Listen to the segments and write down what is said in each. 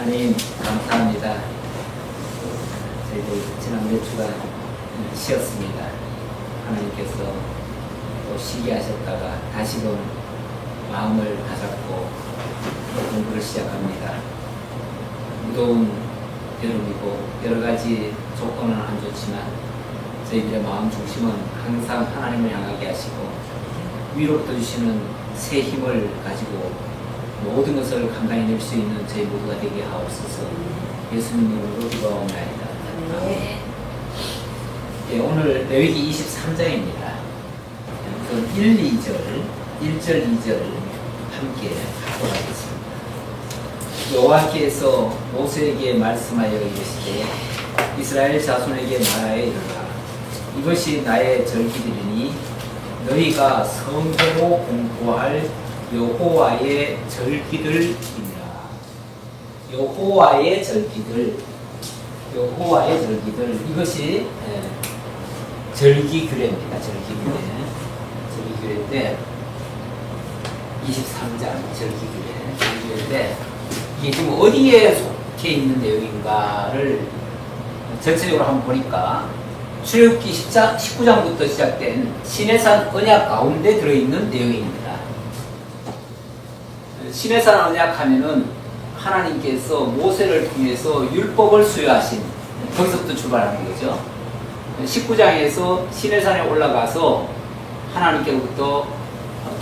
하나님 감사합니다. 저희들 지난 몇 주간 쉬었습니다. 하나님께서 또 쉬게 하셨다가 다시금 마음을 다잡고 또 공부를 시작합니다. 무더운 여름이고 여러 가지 조건은 안 좋지만 저희들의 마음 중심은 항상 하나님을 향하게 하시고 위로부터 주시는 새 힘을 가지고 모든 것을 감당해 낼 수 있는 저희 모두가 되게 하옵소서. 예수님 이름으로 기도하옵나이다. 네. 예, 오늘 레위기 23장입니다. 그 1, 2절, 1절, 2절 함께 하겠습니다. 여호와께서 모세에게 말씀하여 이르시되 이스라엘 자손에게 말하여 이르라. 이것이 나의 절기들이니 너희가 성회로 공포할 여호와의 절기들이니라. 여호와의 절기들, 여호와의 절기들. 이것이 절기규례입니다. 절기규례인데 23장 절기규례인데 이게 지금 어디에 속해 있는 내용인가를 전체적으로 한번 보니까 출애굽기 19장부터 시작된 시내산 언약 가운데 들어있는 내용입니다. 시내산 언약 하면은 하나님께서 모세를 통해서 율법을 수여하신, 거기서부터 출발하는 거죠. 19장에서 시내산에 올라가서 하나님께로부터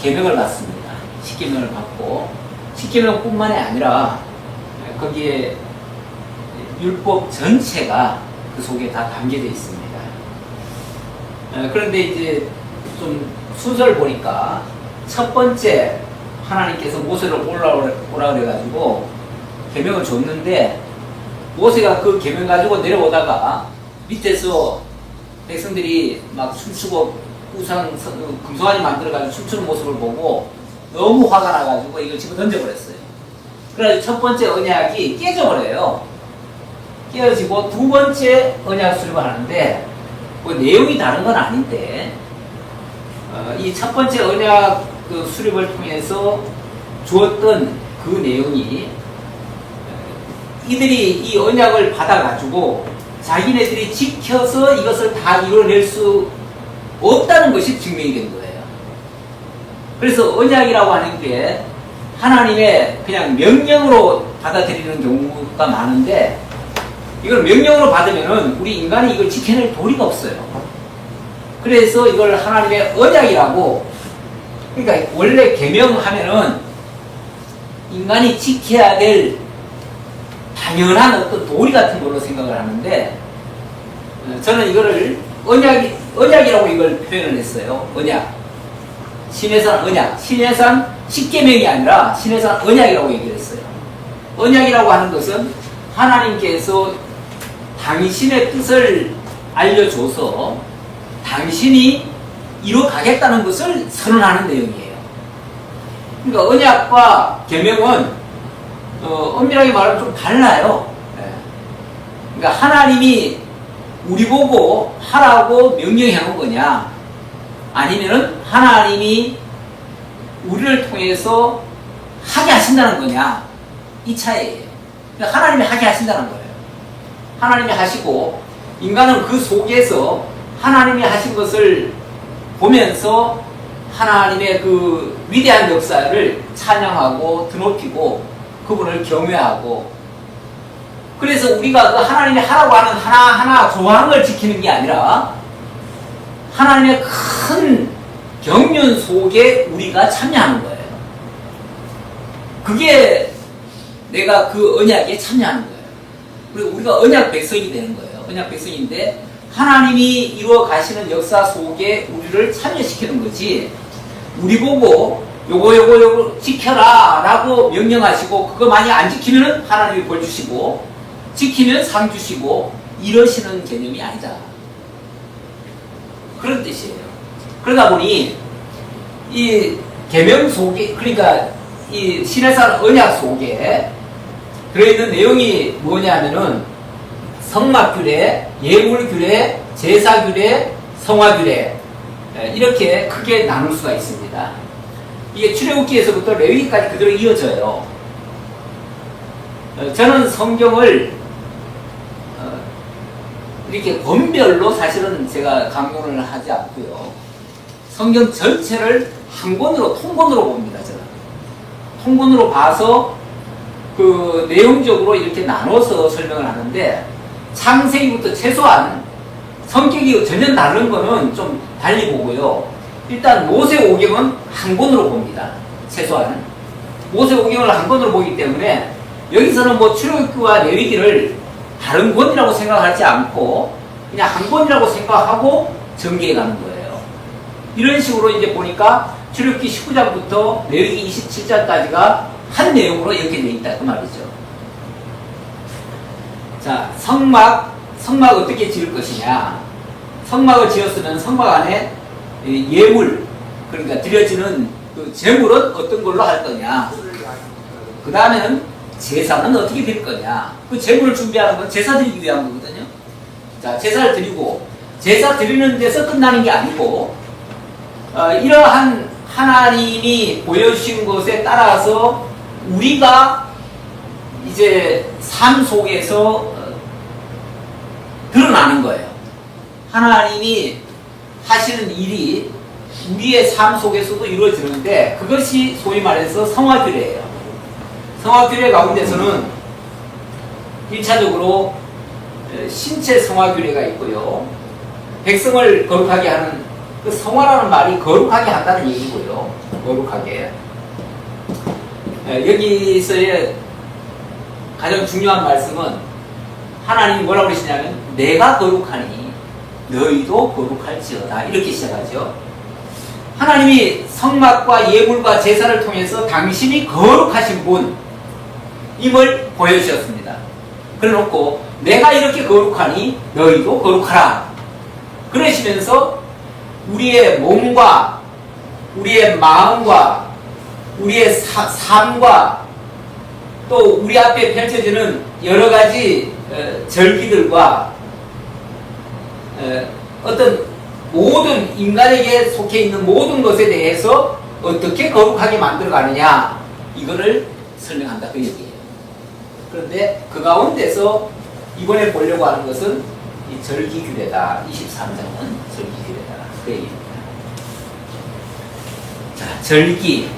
계명을 받습니다. 십계명을 받고 십계명뿐만이 아니라 거기에 율법 전체가 그 속에 다 담겨져 있습니다. 그런데 이제 좀 순서를 보니까 첫 번째 하나님께서 모세를 오라 그래가지고 계명을 줬는데 모세가 그 계명 가지고 내려오다가 밑에서 백성들이 막 춤추고 우상 금송아지 만들어가지고 춤추는 모습을 보고 너무 화가 나가지고 이걸 집어 던져버렸어요. 그래서 첫 번째 언약이 깨져버려요. 깨어지고 두 번째 언약 수립을 하는데 뭐 내용이 다른 건 아닌데 이 첫 번째 언약 그 수립을 통해서 주었던 그 내용이 이들이 이 언약을 받아가지고 자기네들이 지켜서 이것을 다 이뤄낼 수 없다는 것이 증명이 된 거예요. 그래서 언약이라고 하는 게 하나님의 그냥 명령으로 받아들이는 경우가 많은데 이걸 명령으로 받으면은 우리 인간이 이걸 지켜낼 도리가 없어요. 그래서 이걸 하나님의 언약이라고, 그러니까 원래 계명하면은 인간이 지켜야 될 당연한 어떤 도리 같은 걸로 생각을 하는데 저는 이거를 언약이라고 이걸 표현을 했어요. 언약. 시내산 언약. 시내산 십계명이 아니라 시내산 언약이라고 얘기를 했어요. 언약이라고 하는 것은 하나님께서 당신의 뜻을 알려줘서 당신이 이뤄가겠다는 것을 선언하는 내용이에요. 그러니까 언약과 계명은 엄밀하게 말하면 좀 달라요. 그러니까 하나님이 우리 보고 하라고 명령해 놓은 거냐, 아니면은 하나님이 우리를 통해서 하게 하신다는 거냐, 이 차이예요. 그러니까 하나님이 하게 하신다는 거예요. 하나님이 하시고 인간은 그 속에서 하나님이 하신 것을 보면서 하나님의 그 위대한 역사를 찬양하고 드높이고 그분을 경외하고, 그래서 우리가 그 하나님이 하라고 하는 하나하나 조항을 지키는 게 아니라 하나님의 큰 경륜 속에 우리가 참여하는 거예요. 그게 내가 그 언약에 참여하는 거예요. 그리고 우리가 언약 백성이 되는 거예요. 언약 백성인데 하나님이 이루어 가시는 역사 속에 우리를 참여시키는 거지, 우리 보고 요거 지켜라 라고 명령하시고 그거 많이 안 지키면 하나님이 벌 주시고 지키면 상 주시고 이러시는 개념이 아니다, 그런 뜻이에요. 그러다 보니 이 계명 속에, 그러니까 이 시내산 언약 속에 들어있는 내용이 뭐냐면은 성막규례, 예물규례, 제사규례, 성화규례, 이렇게 크게 나눌 수가 있습니다. 이게 출애굽기에서부터 레위기까지 그대로 이어져요. 저는 성경을 이렇게 권별로 사실은 제가 강론을 하지 않고요. 성경 전체를 한 권으로, 통권으로 봅니다, 저는. 통권으로 봐서 그 내용적으로 이렇게 나눠서 설명을 하는데, 창세기부터 최소한 성격이 전혀 다른 거는 좀 달리 보고요. 일단 모세오경은 한 권으로 봅니다. 최소한. 모세오경을 한 권으로 보기 때문에 여기서는 뭐 출애굽기와 레위기를 다른 권이라고 생각하지 않고 그냥 한 권이라고 생각하고 전개해 가는 거예요. 이런 식으로 이제 보니까 출애굽기 19장부터 레위기 27장까지가 한 내용으로 이렇게 되어 있다 그 말이죠. 자, 성막 어떻게 지을 것이냐. 성막을 지었으면 성막 안에 예물, 그러니까 드려지는 그 제물은 어떤 걸로 할 거냐. 그 다음에는 제사는 어떻게 드릴 거냐. 그 제물을 준비하는 건 제사 드리기 위한 거거든요. 자, 제사를 드리고, 제사 드리는 데서 끝나는 게 아니고, 이러한 하나님이 보여주신 것에 따라서 우리가 이제 삶 속에서 드러나는 거예요. 하나님이 하시는 일이 우리의 삶 속에서도 이루어지는데, 그것이 소위 말해서 성화규례예요. 성화규례 가운데서는 1차적으로 신체 성화규례가 있고요. 백성을 거룩하게 하는, 그 성화라는 말이 거룩하게 한다는 얘기고요. 거룩하게. 여기서의 가장 중요한 말씀은 하나님이 뭐라고 그러시냐면, 내가 거룩하니 너희도 거룩할지어다, 이렇게 시작하죠. 하나님이 성막과 예물과 제사를 통해서 당신이 거룩하신 분임을 보여주셨습니다. 그래놓고 내가 이렇게 거룩하니 너희도 거룩하라, 그러시면서 우리의 몸과 우리의 마음과 우리의 삶과 또 우리 앞에 펼쳐지는 여러 가지 절기들과 어떤 모든 인간에게 속해 있는 모든 것에 대해서 어떻게 거룩하게 만들어가느냐, 이거를 설명한다 그 얘기예요. 그런데 그 가운데서 이번에 보려고 하는 것은 이 절기규례다. 23장은 절기규례다 그 얘기입니다. 자, 절기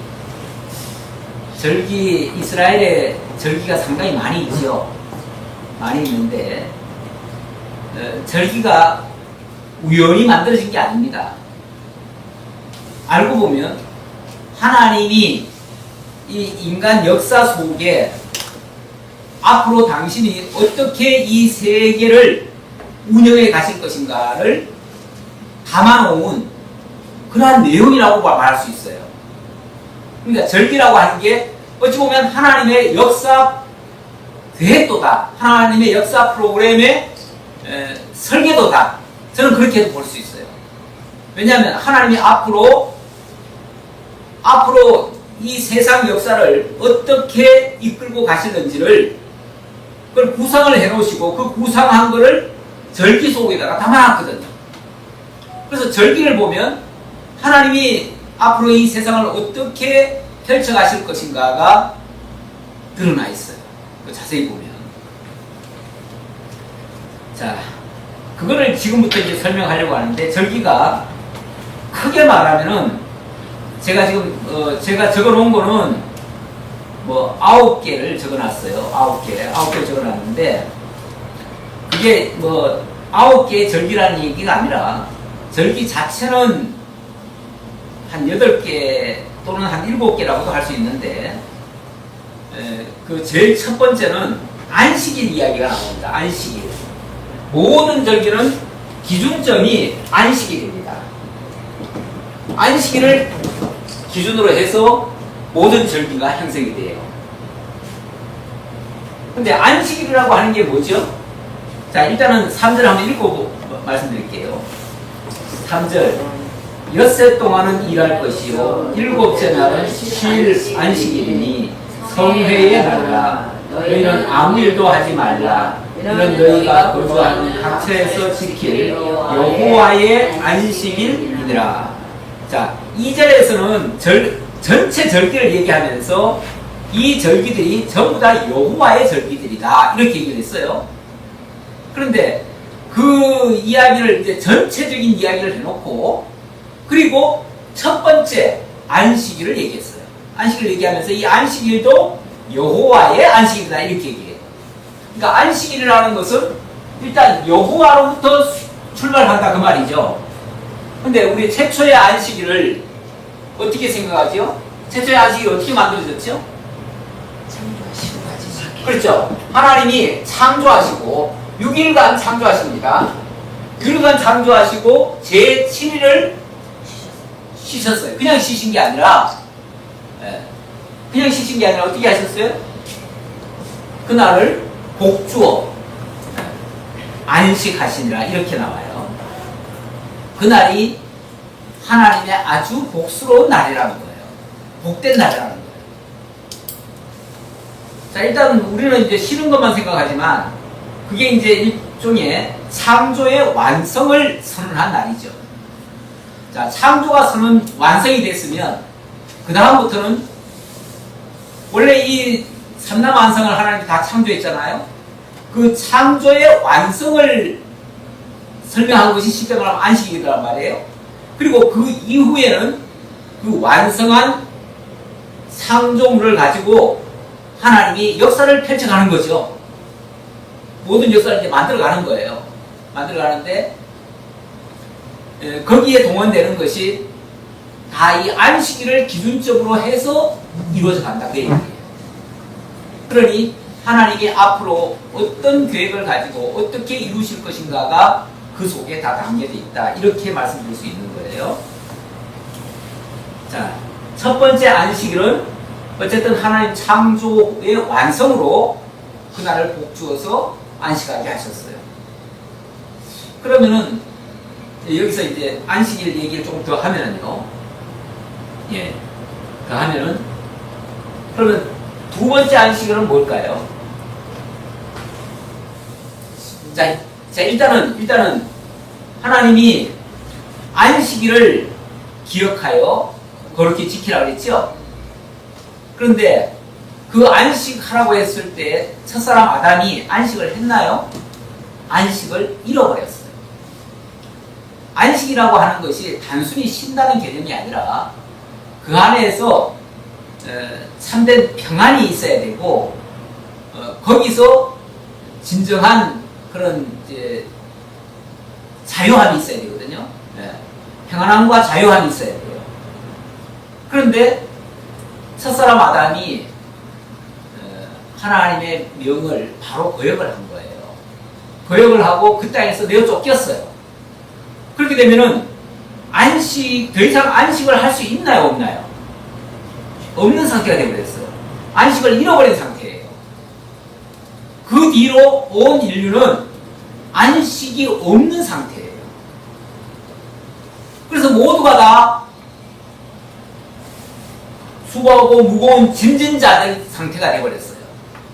이스라엘의 절기가 상당히 많이 있죠. 많이 있는데 절기가 우연히 만들어진 게 아닙니다. 알고 보면 하나님이 이 인간 역사 속에 앞으로 당신이 어떻게 이 세계를 운영해 가실 것인가를 담아놓은 그러한 내용이라고 말할 수 있어요. 그러니까 절기라고 하는 게 어찌 보면 하나님의 역사 계획도다, 하나님의 역사 프로그램의 설계도다, 저는 그렇게도 볼 수 있어요. 왜냐하면 하나님이 앞으로 이 세상 역사를 어떻게 이끌고 가시는지를 그걸 구상을 해놓으시고 그 구상한 거를 절기 속에다가 담아놨거든요. 그래서 절기를 보면 하나님이 앞으로 이 세상을 어떻게 펼쳐가실 것인가가 드러나 있어요. 자세히 보면. 자, 그거를 지금부터 이제 설명하려고 하는데, 절기가 크게 말하면은 제가 지금 제가 적어놓은 거는 뭐 9개를 적어놨어요. 9개를 적어놨는데, 그게 뭐 9개의 절기라는 얘기가 아니라 절기 자체는 한 8개 또는 한 7개라고도 할 수 있는데, 그 제일 첫 번째는 안식일 이야기가 나옵니다. 안식일. 모든 절기는 기준점이 안식일입니다. 안식일을 기준으로 해서 모든 절기가 형성이 돼요. 근데 안식일이라고 하는 게 뭐죠? 자, 일단은 3절 한번 읽고 말씀드릴게요. 3절. 엿새 동안은 일할 것이요 일곱째 날은 쉴 안식일이니 성회에 나라. 너희는 아무 일도 하지 말라. 이는 너희가 거주하는 각처에서 지킬 여호와의 안식일이니라. 자, 2절에서는 전체 절기를 얘기하면서 이 절기들이 전부 다 여호와의 절기들이다. 이렇게 얘기를 했어요. 그런데 그 이야기를 이제 전체적인 이야기를 해놓고 그리고 첫 번째 안식일을 얘기했어요. 안식일을 얘기하면서 이 안식일도 여호와의 안식일이다 이렇게 얘기해요. 그러니까 안식일이라는 것은 일단 여호와로부터 출발한다 그 말이죠. 근데 우리 최초의 안식일을 어떻게 생각하죠? 최초의 안식일이 어떻게 만들어졌죠? 그렇죠. 하나님이 창조하시고 6일간 창조하십니다. 6일간 창조하시고 제7일을 쉬셨어요. 그냥 쉬신 게 아니라 그냥 쉬신 게 아니라 어떻게 하셨어요? 그날을 복주어 안식하시니라 이렇게 나와요. 그날이 하나님의 아주 복스러운 날이라는 거예요. 복된 날이라는 거예요. 자, 일단 우리는 이제 쉬는 것만 생각하지만 그게 이제 일종의 창조의 완성을 선언한 날이죠. 자, 창조가 완성이 됐으면 그 다음부터는 원래 이 삼라만성을 하나님이 다 창조했잖아요. 그 창조의 완성을 설명한 것이 쉽게 말하면 안식일이란 말이에요. 그리고 그 이후에는 그 완성한 창조물을 가지고 하나님이 역사를 펼쳐가는 거죠. 모든 역사를 이제 만들어가는 거예요. 만들어가는데 거기에 동원되는 것이 다 이 안식일을 기준적으로 해서 이루어져 간다 그 얘기예요. 그러니 하나님이 앞으로 어떤 계획을 가지고 어떻게 이루실 것인가가 그 속에 다 담겨져 있다 이렇게 말씀드릴 수 있는 거예요. 자, 첫 번째 안식일은 어쨌든 하나님 창조의 완성으로 그날을 복주어서 안식하게 하셨어요. 그러면은 여기서 이제 안식일 얘기를 조금 더 하면은요. 더 하면은 그러면 두 번째 안식일은 뭘까요? 자, 일단은 하나님이 안식일을 기억하여 거룩히 지키라고 그랬죠? 그런데 그 안식하라고 했을 때 첫사람 아담이 안식을 했나요? 안식을 잃어버렸어요. 안식이라고 하는 것이 단순히 쉰다는 개념이 아니라 그 안에서 참된 평안이 있어야 되고 거기서 진정한 그런 이제 자유함이 있어야 되거든요. 평안함과 자유함이 있어야 돼요. 그런데 첫사람 아담이 하나님의 명을 바로 거역을 한 거예요. 거역을 하고 그 땅에서 내어 쫓겼어요. 그렇게 되면은 더 이상 안식을 할 수 있나요, 없나요? 없는 상태가 되어버렸어요. 안식을 잃어버린 상태예요. 그 뒤로 온 인류는 안식이 없는 상태예요. 그래서 모두가 다 수고하고 무거운 짐진 자들 상태가 되어버렸어요.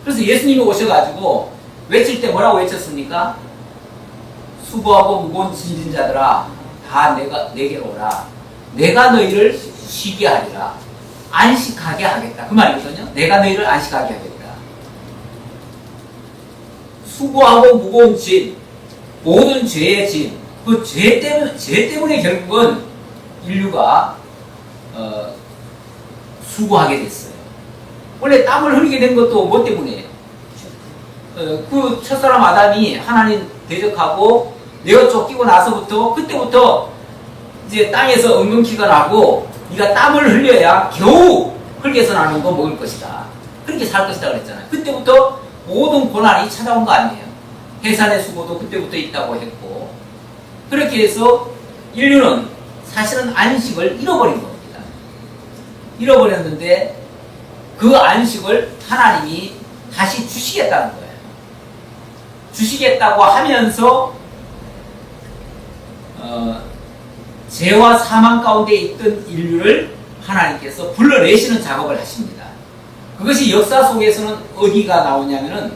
그래서 예수님이 오셔가지고 외칠 때 뭐라고 외쳤습니까? 수고하고 무거운 짐진 자들아 다 내게로 오라. 내가 너희를 쉬게 하리라. 안식하게 하겠다. 그 말이거든요. 내가 너희를 안식하게 하겠다. 수고하고 무거운 짐, 모든 죄의 짐, 그 죄 때문에 결국은 인류가 수고하게 됐어요. 원래 땀을 흘리게 된 것도 뭐 때문이에요? 그 첫사람 아담이 하나님 대적하고 내가 쫓기고 나서부터 그때부터 이제 땅에서 엉겅퀴가 나고 네가 땀을 흘려야 겨우 흙에서 나는 거 먹을 것이다. 그렇게 살 것이다 그랬잖아요. 그때부터 모든 고난이 찾아온 거 아니에요. 해산의 수고도 그때부터 있다고 했고 그렇게 해서 인류는 사실은 안식을 잃어버린 겁니다. 잃어버렸는데 그 안식을 하나님이 다시 주시겠다는 거예요. 주시겠다고 하면서 죄와 사망 가운데 있던 인류를 하나님께서 불러내시는 작업을 하십니다. 그것이 역사 속에서는 어디가 나오냐면은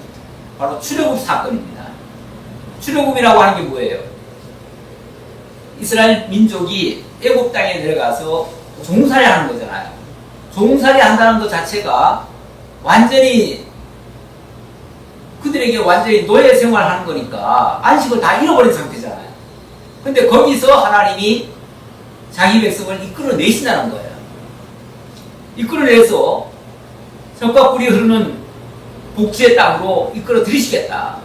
바로 출애굽 사건입니다. 출애굽이라고 하는 게 뭐예요? 이스라엘 민족이 애굽 땅에 내려가서 종살이 하는 거잖아요. 종살이 한다는 것 자체가 완전히 그들에게 완전히 노예 생활하는 거니까 안식을 다 잃어버린 상태잖아요. 근데 거기서 하나님이 자기 백성을 이끌어내신다는 거예요. 이끌어내서 젖과 꿀이 흐르는 복지의 땅으로 이끌어 들이시겠다.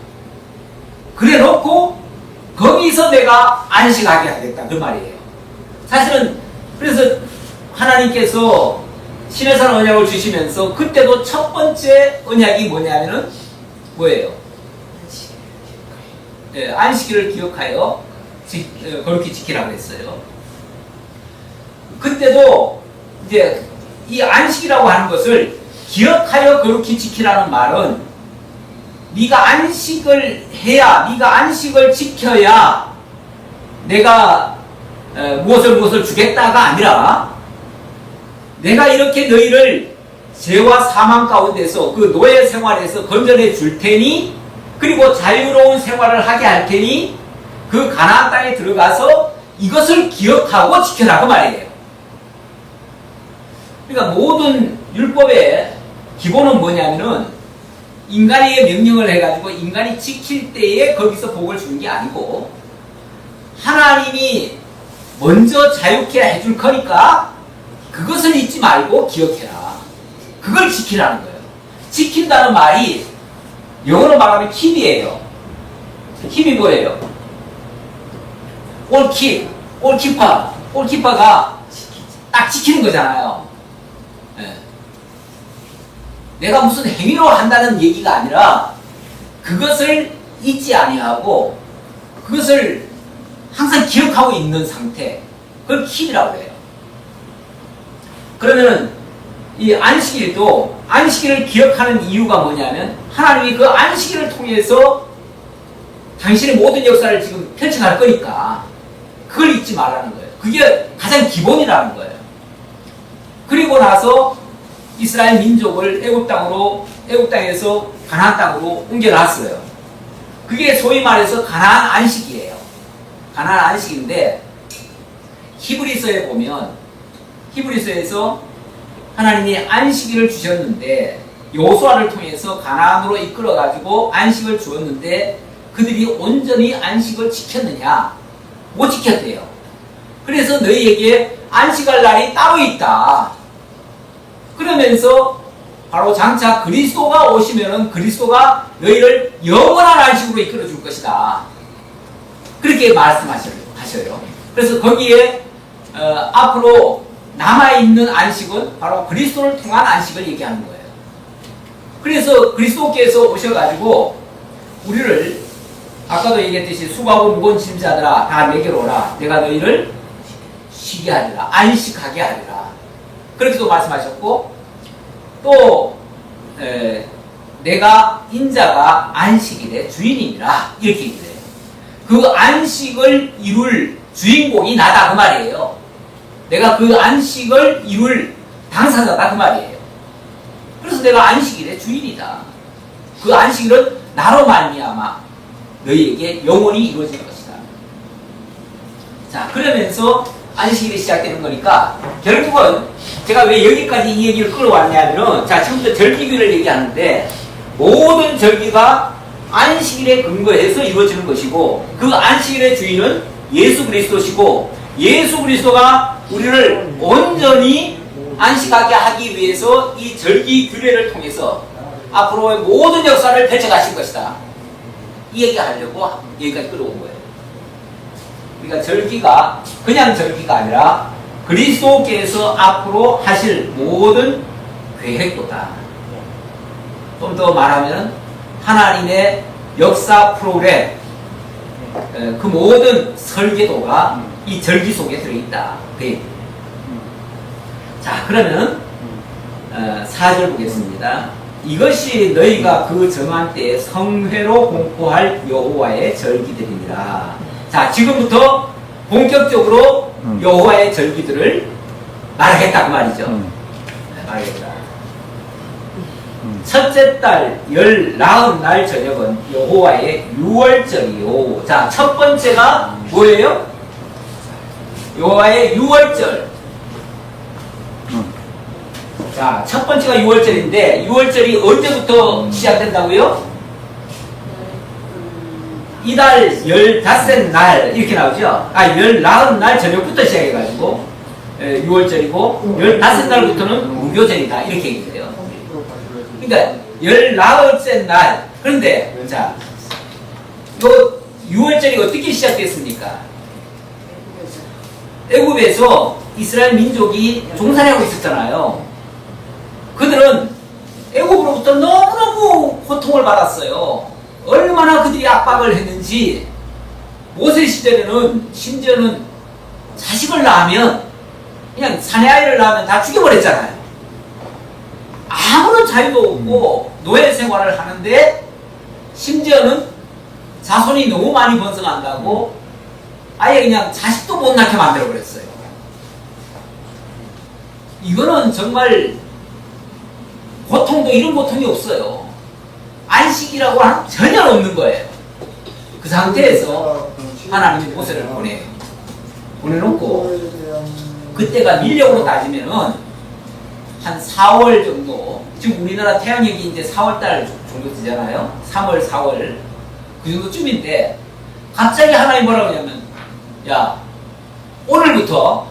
그래 놓고 거기서 내가 안식하게 하겠다 그 말이에요. 사실은 그래서 하나님께서 시내산 언약을 주시면서 그때도 첫 번째 언약이 뭐냐면은 뭐예요? 네, 안식일을 기억하여 거룩히 지키라고 했어요. 그때도 이제 이 안식이라고 하는 것을 기억하여 거룩히 지키라는 말은 네가 안식을 해야, 네가 안식을 지켜야 내가 무엇을 주겠다가 아니라 내가 이렇게 너희를 죄와 사망 가운데서 그 노예 생활에서 건져내 줄 테니 그리고 자유로운 생활을 하게 할 테니 그 가나안 땅에 들어가서 이것을 기억하고 지켜라 그 말이에요. 그러니까 모든 율법의 기본은 뭐냐면은 인간에게 명령을 해가지고 인간이 지킬 때에 거기서 복을 주는 게 아니고 하나님이 먼저 자유케 해줄 거니까 그것을 잊지 말고 기억해라. 그걸 지키라는 거예요. 지킨다는 말이 영어로 말하면 keep이에요. keep이 뭐예요? all keep, all keeper. all keeper가 딱 지키는 거잖아요. 네. 내가 무슨 행위로 한다는 얘기가 아니라 그것을 잊지 아니하고 그것을 항상 기억하고 있는 상태. 그걸 keep이라고 해요. 그러면은 이 안식일도 안식일을 기억하는 이유가 뭐냐면 하나님이 그 안식일을 통해서 당신의 모든 역사를 지금 펼쳐갈 거니까 그걸 잊지 말라는 거예요. 그게 가장 기본이라는 거예요. 그리고 나서 이스라엘 민족을 애굽 땅에서 가나안 땅으로 옮겨놨어요. 그게 소위 말해서 가나안 안식이에요. 가나안 안식인데 히브리서에 보면 히브리서에서 하나님이 안식일을 주셨는데 여호수아를 통해서 가나안으로 이끌어가지고 안식을 주었는데 그들이 온전히 안식을 지켰느냐? 못 지켰대요. 그래서 너희에게 안식할 날이 따로 있다. 그러면서 바로 장차 그리스도가 오시면은 그리스도가 너희를 영원한 안식으로 이끌어 줄 것이다. 그렇게 말씀하셔요. 그래서 거기에 앞으로 남아있는 안식은 바로 그리스도를 통한 안식을 얘기하는 거예요. 그래서 그리스도께서 오셔가지고 우리를 아까도 얘기했듯이 수고하고 무거운 짐자들아 다 내게로 오라. 내가 너희를 쉬게 하리라. 안식하게 하리라. 그렇게도 말씀하셨고 또 내가 인자가 안식일의 주인이니라 이렇게 얘기해요. 그 안식을 이룰 주인공이 나다 그 말이에요. 내가 그 안식을 이룰 당사자다 그 말이에요. 그래서 내가 안식일의 주인이다. 그 안식일은 나로 말미암아 너희에게 영원히 이루어질 것이다. 자, 그러면서 안식일이 시작되는 거니까 결국은 제가 왜 여기까지 이 얘기를 끌어왔냐면은 자, 지금부터 절기교를 얘기하는데 모든 절기가 안식일에 근거해서 이루어지는 것이고 그 안식일의 주인은 예수 그리스도시고 예수 그리스도가 우리를 온전히 안식하게 하기 위해서 이 절기 규례를 통해서 앞으로의 모든 역사를 펼쳐가실 것이다. 이 얘기 하려고 여기까지 끌어온 거예요. 그러니까 절기가 그냥 절기가 아니라 그리스도께서 앞으로 하실 모든 계획도다. 좀 더 말하면 하나님의 역사 프로그램 그 모든 설계도가 이 절기 속에 들어있다. 자, 그러면 4절 보겠습니다. 이것이 너희가 그 정한 때에 성회로 공포할 여호와의 절기들이니라. 자, 지금부터 본격적으로 여호와의 절기들을 말하겠다 그 말이죠. 말하겠다. 첫째 달 나흔 날 저녁은 여호와의 유월절이요. 자, 첫 번째가 뭐예요? 여호와의 유월절. 자, 첫 번째가 6월절인데 6월절이 언제부터 시작된다고요? 이달 15날 이렇게 나오죠. 19날 저녁부터 시작해가지고 6월절이고 15날부터는 무교절이다 이렇게 얘기해요. 그러니까 19째 날. 그런데 자, 요 6월절이 어떻게 시작됐습니까? 애굽에서 이스라엘 민족이 종살이하고 있었잖아요. 그들은 애굽으로부터 너무너무 고통을 받았어요. 얼마나 그들이 압박을 했는지 모세 시대에는 심지어는 자식을 낳으면 그냥 사내 아이를 낳으면 다 죽여버렸잖아요. 아무런 자유도 없고 노예 생활을 하는데 심지어는 자손이 너무 많이 번성한다고 아예 그냥 자식도 못 낳게 만들어버렸어요. 이거는 정말 고통도 이런 고통이 없어요. 안식이라고 하는 전혀 없는 거예요. 그 상태에서 하나님이 모세를 보내놓고 그때가 밀력으로 따지면은 한 4월 정도, 지금 우리나라 태양력이 이제 4월달 정도 되잖아요. 3월, 4월 그 정도쯤인데 갑자기 하나님이 뭐라고 하냐면 야, 오늘부터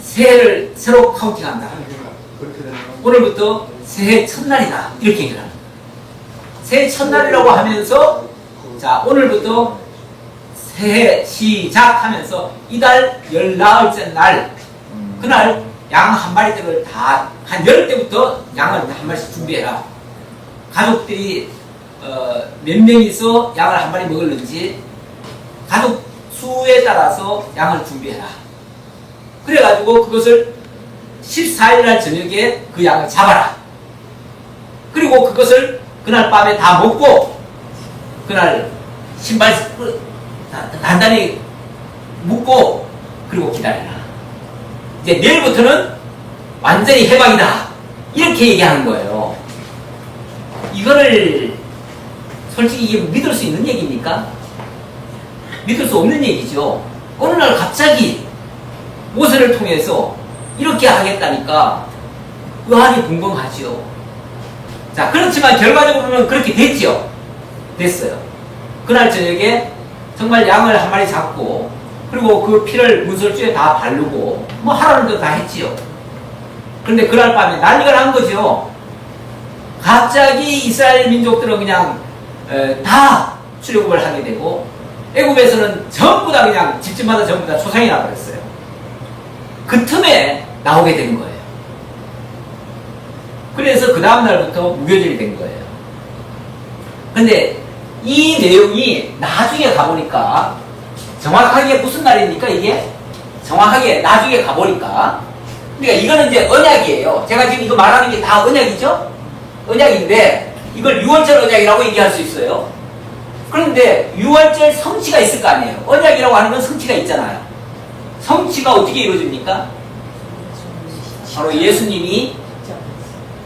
새해를 새로 카운팅한다. 오늘부터 새해 첫날이다. 이렇게 얘기를 합니다. 새해 첫날이라고 하면서 자, 오늘부터 새해 시작하면서 이달 19째 날 그날 양 한 마리들을 다 한 10대부터 양을 한 마리씩 준비해라. 가족들이 몇 명이서 양을 한 마리 먹을는지 가족 수에 따라서 양을 준비해라. 그래가지고 그것을 14일날 저녁에 그 양을 잡아라. 그리고 그것을 그날 밤에 다 먹고 그날 신발 단단히 묶고 그리고 기다려라. 이제 내일부터는 완전히 해방이다. 이렇게 얘기하는 거예요. 이거를 솔직히 이게 믿을 수 있는 얘기입니까? 믿을 수 없는 얘기죠. 어느 날 갑자기 모세를 통해서 이렇게 하겠다니까 의아하게 궁금하죠. 자, 그렇지만 결과적으로는 그렇게 됐죠. 됐어요. 그날 저녁에 정말 양을 한 마리 잡고 그리고 그 피를 문설주에 다 바르고 뭐 하라는 거 다 했지요. 그런데 그날 밤에 난리가 난 거죠. 갑자기 이스라엘 민족들은 그냥 다 출애굽을 하게 되고 애굽에서는 전부 다 그냥 집집마다 전부 다 초상이 나버렸어요. 그 틈에 나오게 된 거예요. 그래서 그 다음날부터 무교절이 된 거예요. 근데 이 내용이 나중에 가보니까 정확하게 무슨 날입니까 이게? 정확하게 나중에 가보니까 그러니까 이거는 이제 언약이에요. 제가 지금 이거 말하는 게 다 언약이죠? 언약인데 이걸 6월절 언약이라고 얘기할 수 있어요. 그런데 6월절 성취가 있을 거 아니에요. 언약이라고 하는 건 성취가 있잖아요. 성취가 어떻게 이루어집니까? 바로 예수님이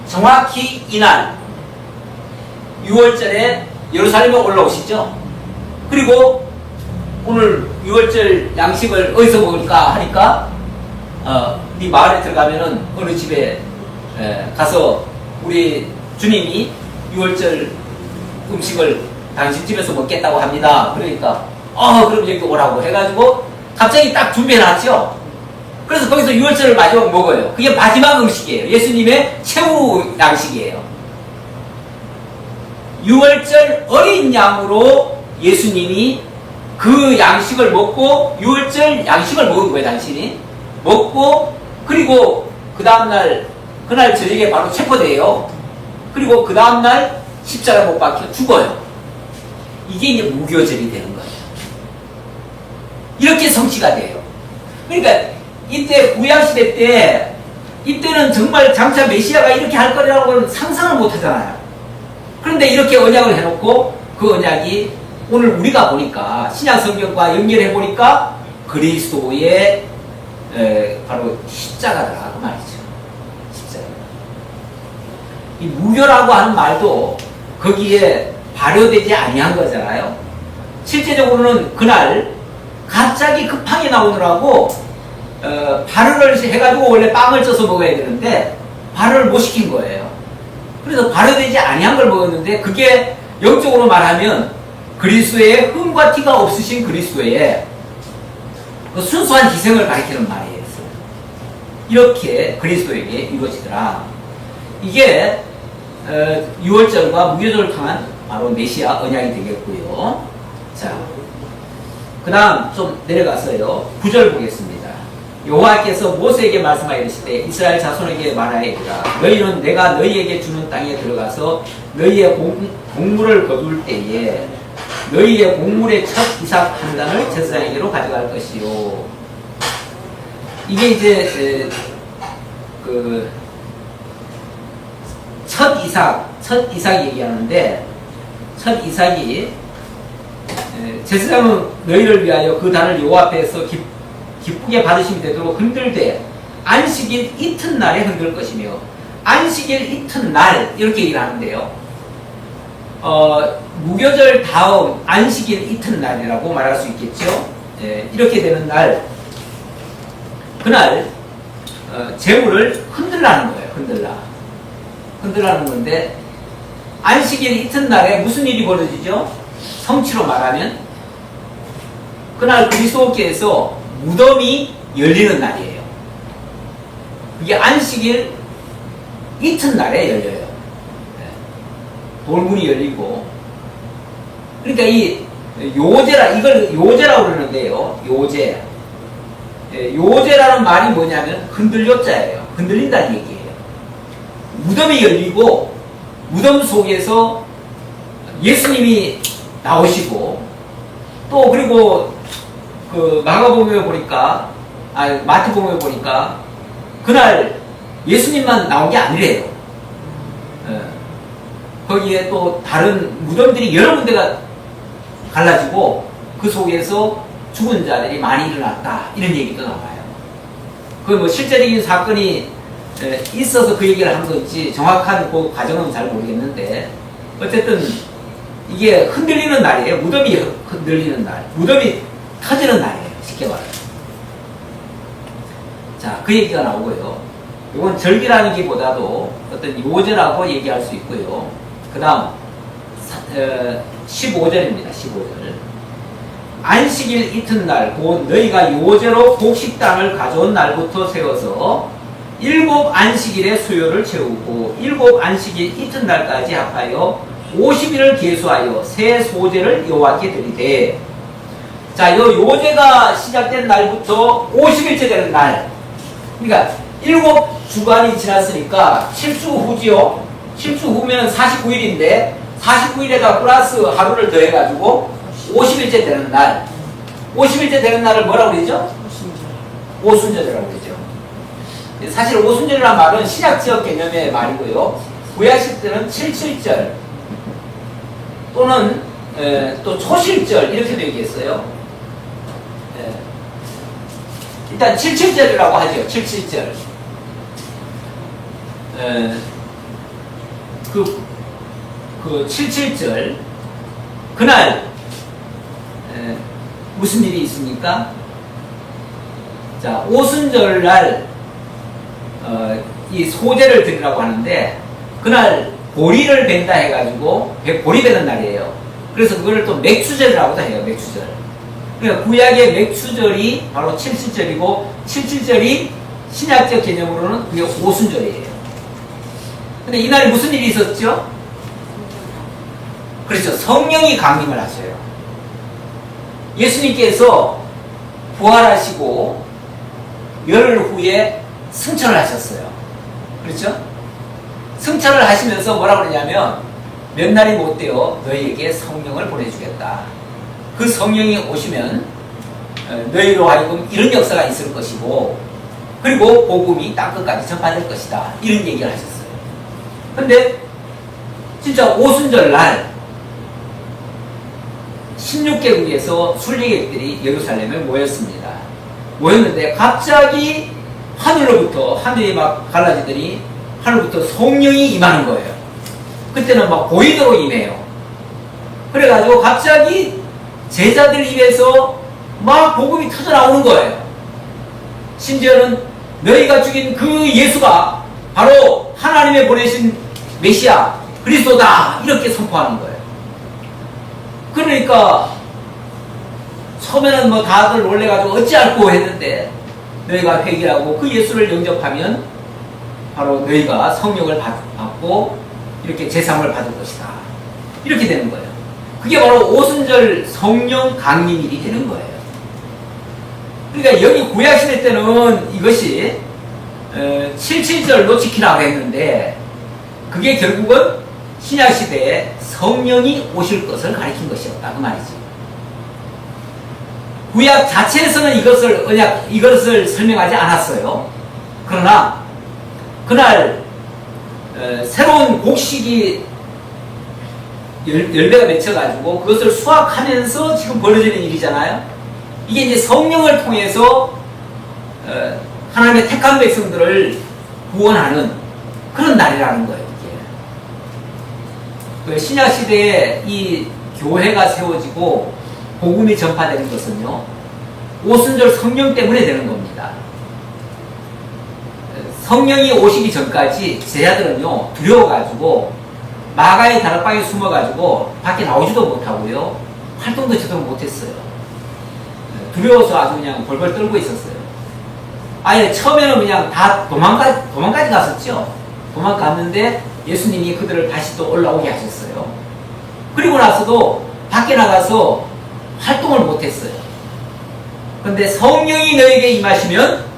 정확히 이날 6월절에 예루살렘에 올라오시죠. 그리고 오늘 6월절 양식을 어디서 먹을까 하니까 네 마을에 들어가면은 어느 집에 가서 우리 주님이 6월절 음식을 당신 집에서 먹겠다고 합니다. 그러니까 그럼 여기 오라고 해가지고 갑자기 딱 준비해놨죠. 그래서 거기서 6월절을 마지막 먹어요. 그게 마지막 음식이에요. 예수님의 최후 양식이에요. 6월절 어린 양으로 예수님이 그 양식을 먹고 6월절 양식을 먹은 거예요. 당신이 먹고 그리고 그 다음날 그날 저녁에 바로 체포돼요. 그리고 그 다음날 십자가 못 박혀 죽어요. 이게 이제 무교절이 되는 거예요. 이렇게 성취가 돼요. 그러니까 이때 구약시대 때 이때는 정말 장차 메시아가 이렇게 할 거라고는 상상을 못 하잖아요. 그런데 이렇게 언약을 해놓고 그 언약이 오늘 우리가 보니까 신약 성경과 연결해 보니까 그리스도의 바로 십자가라고 말이죠. 십자가. 이 무교라고 하는 말도 거기에 발효되지 아니한 거잖아요. 실제적으로는 그날 갑자기 급하게 나오느라고 발효를 해가지고 원래 빵을 쪄서 먹어야 되는데 발효를 못 시킨 거예요. 그래서 발효되지 아니한 걸 먹었는데 그게 영적으로 말하면 그리스도의 흠과 티가 없으신 그리스도의 그 순수한 희생을 가리키는 말이에요. 이렇게 그리스도에게 이루어지더라. 이게 6월절과 무교절을 통한 바로 메시아 언약이 되겠고요. 자, 그 다음 좀 내려가서요. 9절 보겠습니다. 여호와께서 모세에게 말씀하였을 때 이스라엘 자손에게 말하였다. 너희는 내가 너희에게 주는 땅에 들어가서 너희의 곡물을 거둘 때에 너희의 곡물의 첫 이삭 한 단을 제사장에게로 가져갈 것이요. 이게 이제 첫 이삭 얘기하는데 첫 이삭이 제사장은 너희를 위하여 그 단을 여호와 앞에서 기쁘게 받으시면 되도록 흔들되 안식일 이튿날에 흔들 것이며 안식일 이튿날 이렇게 얘기를 하는데요. 무교절 다음 안식일 이튿날이라고 말할 수 있겠죠. 이렇게 되는 날 그날 재물을 흔들라는 거예요. 흔들라는 건데 안식일 이튿날에 무슨 일이 벌어지죠? 성취로 말하면 그날 그리스도께서 무덤이 열리는 날이에요. 이게 안식일 이튿날에 열려요. 돌문이 열리고 그러니까 이 이걸 요제라고 그러는데요. 요제라는 말이 뭐냐면 흔들요자예요. 흔들린다는 얘기예요. 무덤이 열리고 무덤 속에서 예수님이 나오시고 또 그리고 그 마가복음에 보니까 마태복음에 보니까 그날 예수님만 나온 게 아니래요. 거기에 또 다른 무덤들이 여러 군데가 갈라지고 그 속에서 죽은 자들이 많이 일어났다 이런 얘기도 나와요. 그 뭐 실제적인 사건이 있어서 그 얘기를 한 건지 정확한 그 과정은 잘 모르겠는데 어쨌든 이게 흔들리는 날이에요. 무덤이 흔들리는 날, 무덤이 터지는 날이에요. 쉽게 말해요. 자, 그 얘기가 나오고요. 이건 절기라는 게 보다도 어떤 요제라고 얘기할 수 있고요. 그 다음 15절입니다. 15절. 안식일 이튿날 곧 너희가 요제로 곡식단을 가져온 날부터 세워서 7 안식일의 수요를 채우고 7 안식일 이튿날까지 합하여 50일을 계수하여 새 소제를 여호와께 드리되. 자, 요 요제가 시작된 날부터 50일째 되는 날. 그러니까 7주간이 지났으니까 7주 후지요. 7주 후면 49일인데 49일에다 플러스 하루를 더해가지고 50일째 되는 날. 50일째 되는 날을 뭐라고 그러죠? 오순절이라고 그러죠. 사실 오순절이라는 말은 신약지역 개념의 말이고요. 구약식 때는 77절 또는 또 초실절 이렇게도 얘기했어요. 일단 77절이라고 하죠. 77절. 그 77절 그날 무슨 일이 있습니까? 자, 오순절날 이 소제를 드리라고 하는데 그날 보리를 벤다 해가지고 보리 베는 날이에요. 그래서 그걸 또 맥추절이라고도 해요. 맥추절. 그러니까 구약의 맥추절이 바로 77절이고 77절이 신약적 개념으로는 그게 오순절이에요. 근데 이날에 무슨 일이 있었죠? 그렇죠. 성령이 강림을 하셔요. 예수님께서 부활하시고 열흘 후에 승천을 하셨어요. 그렇죠? 승천을 하시면서 뭐라고 그러냐면 몇 날이 못 되어 너희에게 성령을 보내주겠다. 그 성령이 오시면 너희로 하여금 이런 역사가 있을 것이고 그리고 복음이 땅끝까지 전파될 것이다. 이런 얘기를 하셨어요. 근데 진짜 오순절 날 16개국에서 순례객들이 예루살렘에 모였습니다. 모였는데 갑자기 하늘로부터 하늘이 막 갈라지더니 하늘부터 성령이 임하는 거예요. 그때는 막 보이도록 임해요. 그래가지고 갑자기 제자들 입에서 막 복음이 터져 나오는 거예요. 심지어는 너희가 죽인 그 예수가 바로 하나님의 보내신 메시아 그리스도다 이렇게 선포하는 거예요. 그러니까 처음에는 뭐 다들 놀래가지고 어찌할꼬 했는데 너희가 회개하고 그 예수를 영접하면 바로 너희가 성령을 받고 이렇게 제사함을 받을 것이다. 이렇게 되는 거예요. 그게 바로 오순절 성령 강림일이 되는 거예요. 그러니까 여기 구약시대 때는 이것이 77절로 지키라고 했는데 그게 결국은 신약시대에 성령이 오실 것을 가리킨 것이었다 그 말이지. 구약 자체에서는 이것을 설명하지 않았어요. 그러나 그날 새로운 곡식이 열매가 맺혀가지고 그것을 수확하면서 지금 벌어지는 일이잖아요. 이게 이제 성령을 통해서 하나님의 택한 백성들을 구원하는 그런 날이라는 거예요. 이게. 신약 시대에 이 교회가 세워지고 복음이 전파되는 것은요, 오순절 성령 때문에 되는 겁니다. 성령이 오시기 전까지 제자들은요 두려워가지고 마가의 다락방에 숨어가지고 밖에 나오지도 못하고요 활동도 제대로 못했어요. 두려워서 아주 그냥 벌벌 떨고 있었어요. 아예 처음에는 그냥 다 도망까지 갔었죠. 도망갔는데 예수님이 그들을 다시 또 올라오게 하셨어요. 그리고 나서도 밖에 나가서 활동을 못했어요. 그런데 성령이 너에게 임하시면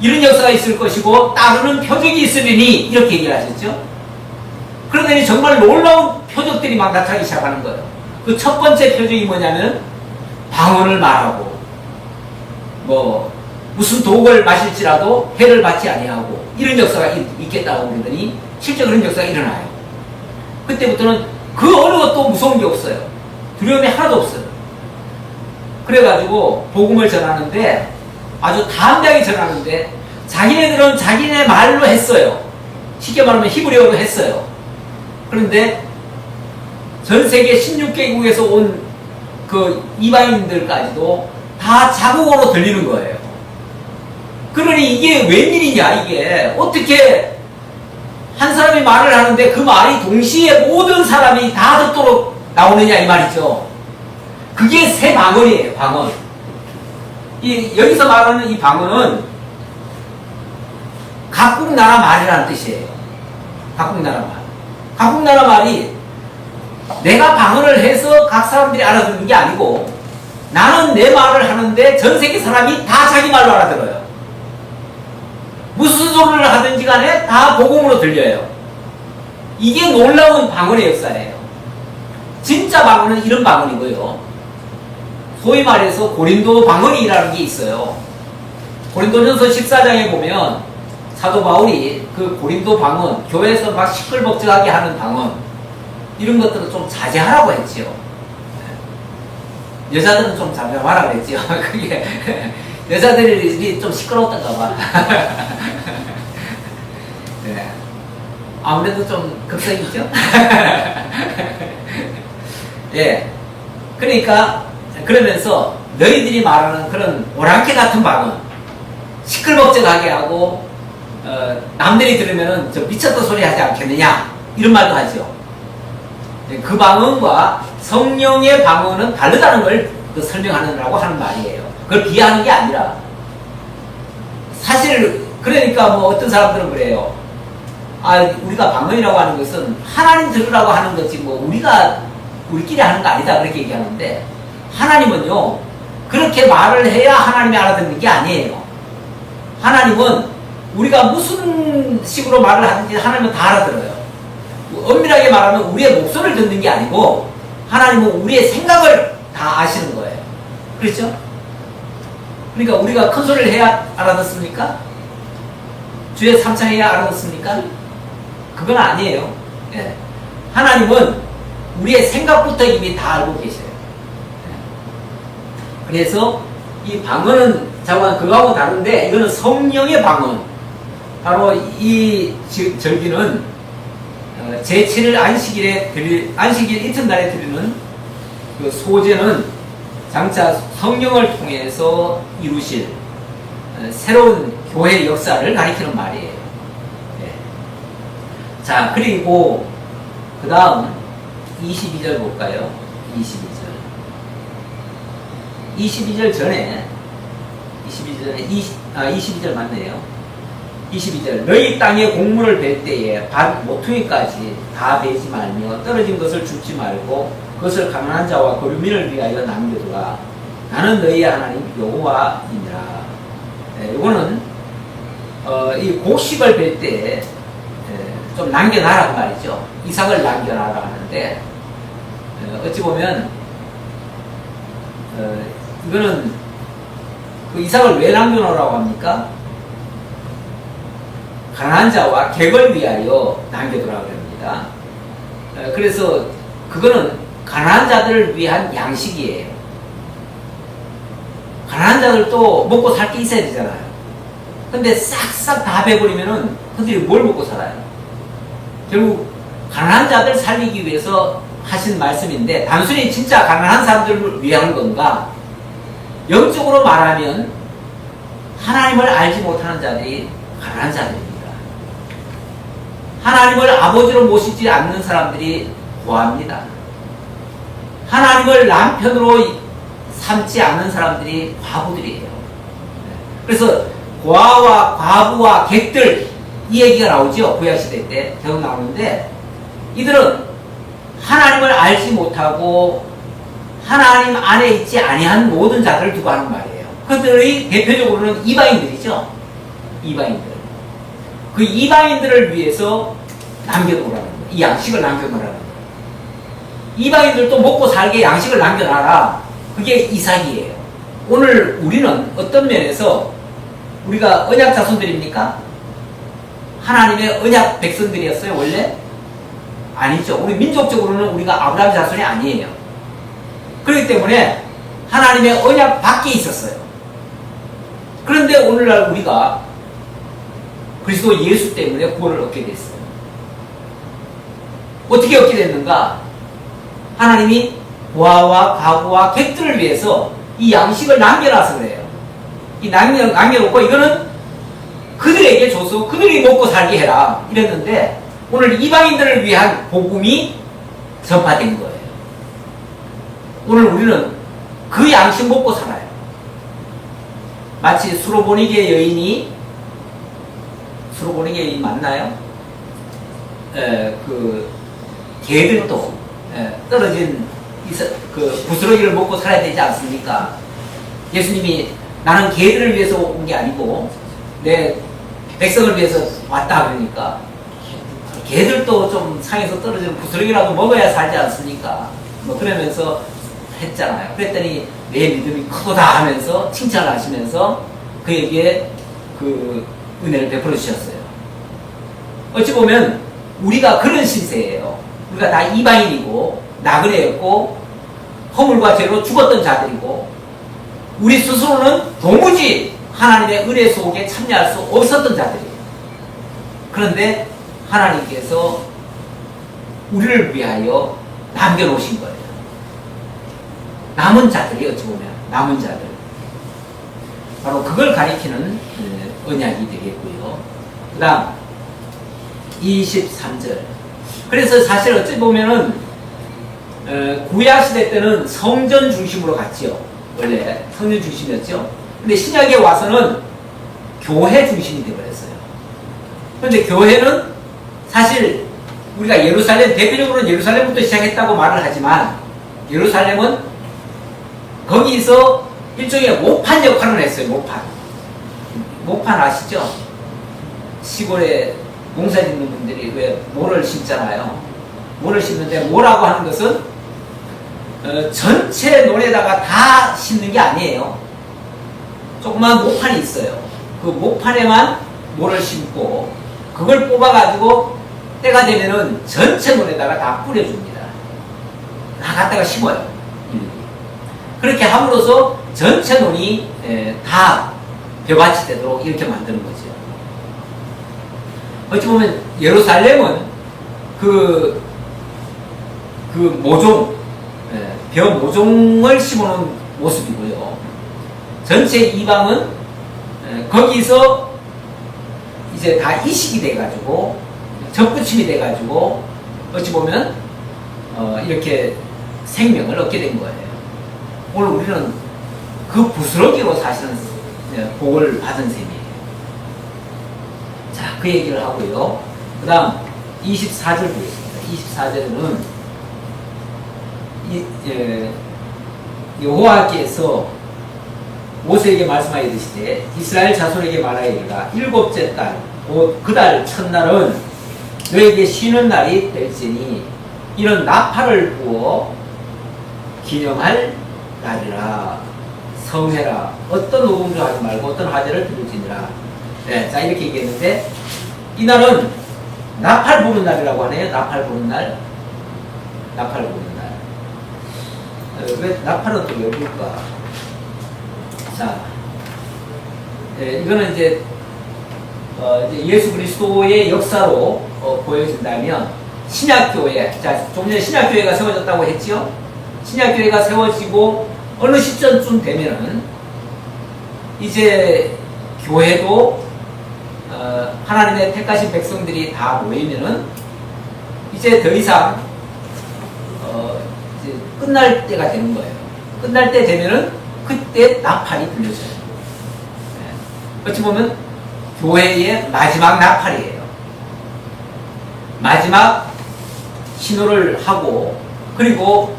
이런 역사가 있을 것이고 따르는 표적이 있으리니 이렇게 얘기를 하셨죠. 그러더니 정말 놀라운 표적들이 막 나타나기 시작하는 거예요. 그 첫 번째 표적이 뭐냐면 방언을 말하고 뭐 무슨 독을 마실지라도 해를 받지 아니하고 이런 역사가 있겠다고 그러더니 실제 그런 역사가 일어나요. 그때부터는 그 어느 것도 무서운 게 없어요. 두려움이 하나도 없어요. 그래가지고 복음을 전하는데 아주 담대하게 전하는데 자기네들은 자기네 말로 했어요. 쉽게 말하면 히브리어로 했어요. 그런데 전 세계 16개국에서 온 그 이방인들까지도 다 자국어로 들리는 거예요. 그러니 이게 웬일이냐 이게 어떻게 한 사람이 말을 하는데 그 말이 동시에 모든 사람이 다 듣도록 나오느냐 이 말이죠. 그게 새 방언이에요. 방언. 여기서 말하는 이 방언은 각국 나라 말이라는 뜻이에요. 각국 나라 말. 각국 나라 말이 내가 방언을 해서 각 사람들이 알아듣는 게 아니고 나는 내 말을 하는데 전 세계 사람이 다 자기 말로 알아들어요. 무슨 소리를 하든지 간에 다 복음으로 들려요. 이게 놀라운 방언의 역사예요. 진짜 방언은 이런 방언이고요. 소위 말해서 고린도 방언이라는 게 있어요. 고린도전서 14장에 보면 사도 바울이 그 고린도 방언, 교회에서 막 시끌벅적하게 하는 방언 이런 것들은 좀 자제하라고 했지요. 여자들은 좀 잠잠하라 그랬지요. 그게 여자들이 좀 시끄러웠던가 봐. 네. 아무래도 좀 급성이죠. 예. 그러니까 그러면서 너희들이 말하는 그런 오랑캐 같은 방언 시끌벅적하게 하고 남들이 들으면은 저 미쳤다 소리 하지 않겠느냐 이런 말도 하죠. 그 방언과 성령의 방언은 다르다는 걸 설명하느라고 하는 말이에요. 그걸 비하하는 게 아니라 사실 그러니까 뭐 어떤 사람들은 그래요. 우리가 방언이라고 하는 것은 하나님 들으라고 하는 거지 뭐 우리끼리 하는 거 아니다 그렇게 얘기하는데 하나님은요 그렇게 말을 해야 하나님이 알아듣는 게 아니에요. 하나님은 우리가 무슨 식으로 말을 하든지 하나님은 다 알아들어요. 엄밀하게 말하면 우리의 목소리를 듣는 게 아니고 하나님은 우리의 생각을 다 아시는 거예요. 그렇죠? 그러니까 우리가 큰 소리를 해야 알아듣습니까? 주의 삼창해야 알아듣습니까? 그건 아니에요. 예. 하나님은 우리의 생각부터 이미 다 알고 계셔요. 그래서 이 방언은 그거하고 다른데 이거는 성령의 방언. 바로 이 절기는 제7일 안식일 이튿날에 드리는 그 소제는 장차 성령을 통해서 이루실 새로운 교회 역사를 가리키는 말이에요. 네. 자, 그리고 그 다음 22절 볼까요? 22절 전에 22절 맞네요. 22절 너희 땅에 곡물을 벨 때에 밭 모퉁이까지 다 베지 말며 떨어진 것을 줍지 말고 그것을 가난한 자와 거류민을 위하여 남겨두라. 나는 너희의 하나님 여호와이니라. 네, 이거는 이 곡식을 벨 때 좀 남겨놔라 그 말이죠. 이삭을 남겨놔라 하는데 어찌 보면 이거는 그 이삭을 왜 남겨놓으라고 합니까? 가난한 자와 객을 위하여 남겨두라고 합니다. 그래서 그거는 가난한 자들을 위한 양식이에요. 가난한 자들도 먹고 살 게 있어야 되잖아요. 근데 싹싹 다 베버리면은 그들이 뭘 먹고 살아요? 결국 가난한 자들 살리기 위해서 하신 말씀인데 단순히 진짜 가난한 사람들을 위한 건가? 영적으로 말하면 하나님을 알지 못하는 자들이 가난한 자들입니다. 하나님을 아버지로 모시지 않는 사람들이 고아입니다. 하나님을 남편으로 삼지 않는 사람들이 과부들이에요. 그래서 고아와 과부와 객들 이 얘기가 나오죠. 구약시대 때 계속 나오는데 이들은 하나님을 알지 못하고 하나님 안에 있지 아니한 모든 자들을 두고 하는 말이에요. 그들의 대표적으로는 이방인들이죠. 이방인들. 그 이방인들을 위해서 남겨놓으라는 거예요. 이 양식을 남겨놓으라는 거예요. 이방인들도 먹고 살게 양식을 남겨놔라. 그게 이삭이에요. 오늘 우리는 어떤 면에서 우리가 언약 자손들입니까? 하나님의 언약 백성들이었어요, 원래? 아니죠. 우리 민족적으로는 우리가 아브라함 자손이 아니에요. 그렇기 때문에 하나님의 언약 밖에 있었어요. 그런데 오늘날 우리가 그리스도 예수 때문에 구원을 얻게 됐어요. 어떻게 얻게 됐는가? 하나님이 고아와 과부와 객들을 위해서 이 양식을 남겨놔서 그래요. 이 남겨놓고 이거는 그들에게 줘서 그들이 먹고 살게 해라 이랬는데 오늘 이방인들을 위한 복음이 전파된 거예요. 오늘 우리는 그 양식 먹고 살아요. 마치 수로보니게 여인이 맞나요? 그 개들도 떨어진 그 부스러기를 먹고 살아야 되지 않습니까? 예수님이 나는 개들을 위해서 온 게 아니고 내 백성을 위해서 왔다 그러니까 개들도 좀 상에서 떨어지는 부스러기라도 먹어야 살지 않습니까? 뭐 그러면서 했잖아요. 그랬더니 내 믿음이 크도다 하면서 칭찬을 하시면서 그에게 그 은혜를 베풀어 주셨어요. 어찌 보면 우리가 그런 신세예요. 우리가 다 이방인이고 나그네였고 허물과 죄로 죽었던 자들이고 우리 스스로는 도무지 하나님의 은혜 속에 참여할 수 없었던 자들이에요. 그런데 하나님께서 우리를 위하여 남겨놓으신 거예요. 남은 자들이 어찌 보면 남은 자들 바로 그걸 가리키는 언약이 되겠고요. 그 다음 23절 그래서 사실 어찌 보면은 구약시대 때는 성전 중심으로 갔죠. 원래 성전 중심이었죠. 근데 신약에 와서는 교회 중심이 되어버렸어요. 그런데 교회는 사실 우리가 대표적으로는 예루살렘부터 시작했다고 말을 하지만 예루살렘은 거기서 일종의 모판 역할을 했어요. 모판 아시죠? 시골에 농사 짓는 분들이 왜 모를 심잖아요. 모를 심는데 모라고 하는 것은 전체 논에다가 다 심는 게 아니에요. 조그만 모판이 있어요. 그 모판에만 모를 심고 그걸 뽑아가지고 때가 되면은 전체 논에다가 다 뿌려줍니다. 다 갖다가 심어요. 그렇게 함으로써 전체 논이 다 벼밭이 되도록 이렇게 만드는 거죠. 어찌 보면 예루살렘은 그 모종, 벼 모종을 심어놓은 모습이고요. 전체 이방은 거기서 이제 다 이식이 돼가지고 접붙임이 돼가지고 어찌 보면 이렇게 생명을 얻게 된 거예요. 오늘 우리는 그 부스러기로 사실은 복을 받은 셈이에요. 자, 그 얘기를 하고요. 그 다음 24절 보겠습니다. 24절은 여호와께서 모세에게 말씀하시되 이스라엘 자손에게 말하이르라 일곱째 달 곧 그 달 첫날은 너에게 쉬는 날이 될지니 이런 나팔을 부어 기념할 날이라. 성회라 어떤 녹음도 하지 말고 어떤 화제를 들을지니라. 네, 자 이렇게 얘기했는데 이날은 나팔 부는 날이라고 하네요. 나팔 부는 날. 나팔 부는 날. 왜 나팔은 또 왜 불까? 자, 이거는 이제 예수 그리스도의 역사로 보여진다면 신약교회, 자, 좀 전에 신약교회가 세워졌다고 했죠? 신약교회가 세워지고 어느 시점쯤 되면은 이제 교회도 하나님의 택하신 백성들이 다 모이면은 이제 더 이상 이제 끝날 때가 되는 거예요. 끝날 때 되면은 그때 나팔이 불려져요. 어찌 보면 교회의 마지막 나팔이에요. 마지막 신호를 하고 그리고